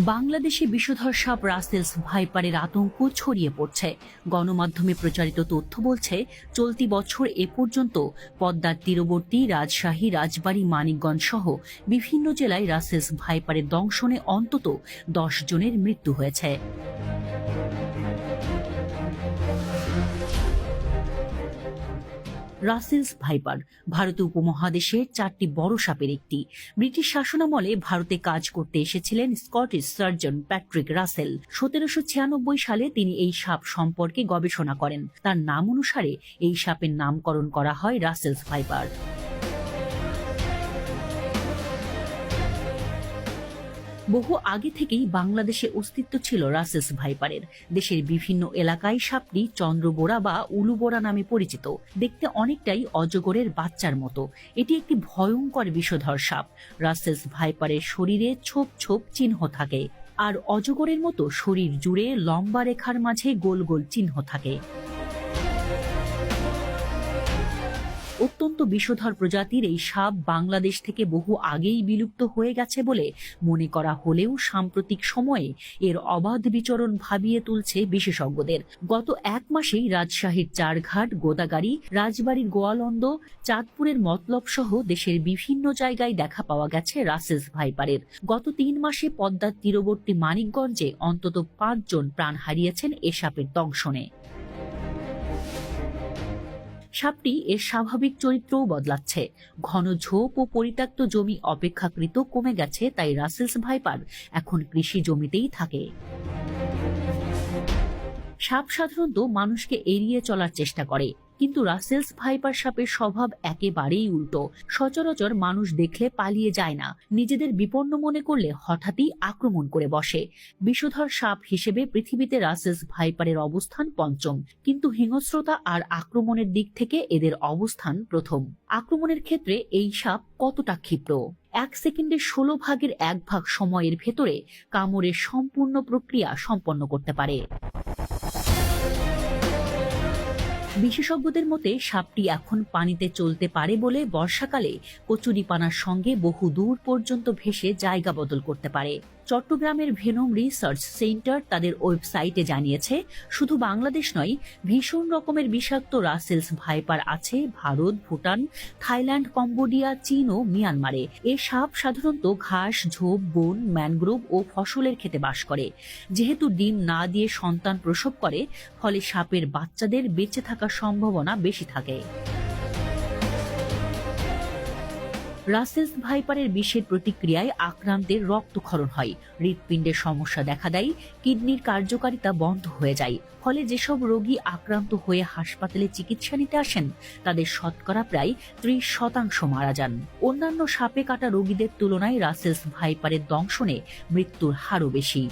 বাংলাদেশে বিষধর সাপ রাসেলস ভাইপারের আতঙ্ক ছড়িয়ে পড়ছে। গণমাধ্যমে প্রচারিত তথ্য বলছে, চলতি বছর এ পর্যন্ত পদ্মার তীরবর্তী রাজশাহী, রাজবাড়ী, মানিকগঞ্জ সহ বিভিন্ন জেলায় রাসেলস ভাইপারের দংশনে অন্তত 10 জনের মৃত্যু হয়েছে। রাসেলস ভাইপার ভারতীয় উপমহাদেশের 4টি বড় সাপের একটি। ব্রিটিশ শাসনামলে ভারতে কাজ করতে এসেছিলেন স্কটিশ সার্জন প্যাট্রিক রাসেল। 1796 সালে তিনি এই সাপ সম্পর্কে গবেষণা করেন। তার নাম অনুসারে এই সাপের নামকরণ করা হয় রাসেলস ভাইপার। বহু আগে থেকেই বাংলাদেশে অস্তিত্ব ছিল রাসেলস ভাইপারের। দেশের বিভিন্ন এলাকায় সাপটি চন্দ্রবোরা বা উলুবোরা নামে পরিচিত। দেখতে অনেকটাই অজগরের বাচ্চার মতো। এটি একটি ভয়ঙ্কর বিষধর সাপ। রাসেলস ভাইপারের শরীরে ছোপ ছোপ চিহ্ন থাকে, আর অজগরের মতো শরীর জুড়ে লম্বা রেখার মাঝে গোল গোল চিহ্ন থাকে। অত্যন্ত বিষধর প্রজাতির এই সাপ বাংলাদেশ থেকে বহু আগেই বিলুপ্ত হয়ে গেছে বলে মনে করা হলেও সাম্প্রতিক সময়ে এর অবাধ বিচরণ ভাবিয়ে তুলছে বিশেষজ্ঞদের। গত 1 মাসেই রাজশাহীর চারঘাট, গোদাগাড়ী, রাজবাড়ীর গোয়ালন্দ, চাঁদপুরের মতলব সহ দেশের বিভিন্ন জায়গায় দেখা পাওয়া গেছে রাসেলস ভাইপারের। গত 3 মাসে পদ্মার তীরবর্তী মানিকগঞ্জে অন্তত 5 জন প্রাণ হারিয়েছেন এ সাপের দংশনে। সাপটি এর স্বাভাবিক চরিত্রও বদলাচ্ছে। ঘন ঝোপ ও পরিত্যক্ত জমি অপেক্ষাকৃত কমে গেছে, তাই রাসেলস ভাইপার এখন কৃষি জমিতেই থাকে। সাপ সাধারণত মানুষকে এড়িয়ে চলার চেষ্টা করে, কিন্তু রাসেলস ভাইপার সাপের স্বভাব একেবারেই উল্টো। সচরাচর মানুষ দেখলে পালিয়ে যায় না, নিজেদের বিপন্ন মনে করলে হঠাৎই আক্রমণ করে বসে। বিষধর সাপ হিসেবে পৃথিবীতে রাসেলস ভাইপারের অবস্থান 5ম, কিন্তু হিংস্রতা আর আক্রমণের দিক থেকে এদের অবস্থান 1ম। আক্রমণের ক্ষেত্রে এই সাপ কতটা ক্ষিপ্র! 1 সেকেন্ডের 16 ভাগের 1 ভাগ সময়ের ভেতরে কামড়ের সম্পূর্ণ প্রক্রিয়া সম্পন্ন করতে পারে। বিশেষজ্ঞদের মতে সাপটি এখন পানিতে চলতে পারে বলে বর্ষাকালে কচুরিপানার সঙ্গে বহু দূর পর্যন্ত ভেসে জায়গা বদল করতে পারে। চট্টগ্রামের ভেনম রিসার্চ সেন্টার তাদের ওয়েবসাইটে জানিয়েছে, শুধু বাংলাদেশ নয়, ভীষণ রকমের বিষাক্ত রাসেলস ভাইপার আছে ভারত, ভুটান, থাইল্যান্ড, কম্বোডিয়া, চীন ও মিয়ানমারে। এ সাপ সাধারণত ঘাস, ঝোপ, বন, ম্যানগ্রোভ ও ফসলের খেতে বাস করে। যেহেতু ডিম না দিয়ে সন্তান প্রসব করে, ফলে সাপের বাচ্চাদের বেঁচে থাকার সম্ভাবনা বেশি থাকে। রাসেলস ভাইপারের বিষের প্রতিক্রিয়ায় আক্রান্তের রক্তক্ষরণ হয়, হৃৎপিণ্ডের সমস্যা দেখা দেয়, কিডনির কার্যকারিতা বন্ধ হয়ে যায়। ফলে যেসব রোগী আক্রান্ত হয়ে হাসপাতালে চিকিৎসা নিতে আসেন, তাদের শতকরা প্রায় 30% মারা যান। অন্যান্য সাপে কাটা রোগীদের তুলনায় রাসেলস ভাইপারের দংশনে মৃত্যুর হারও বেশি।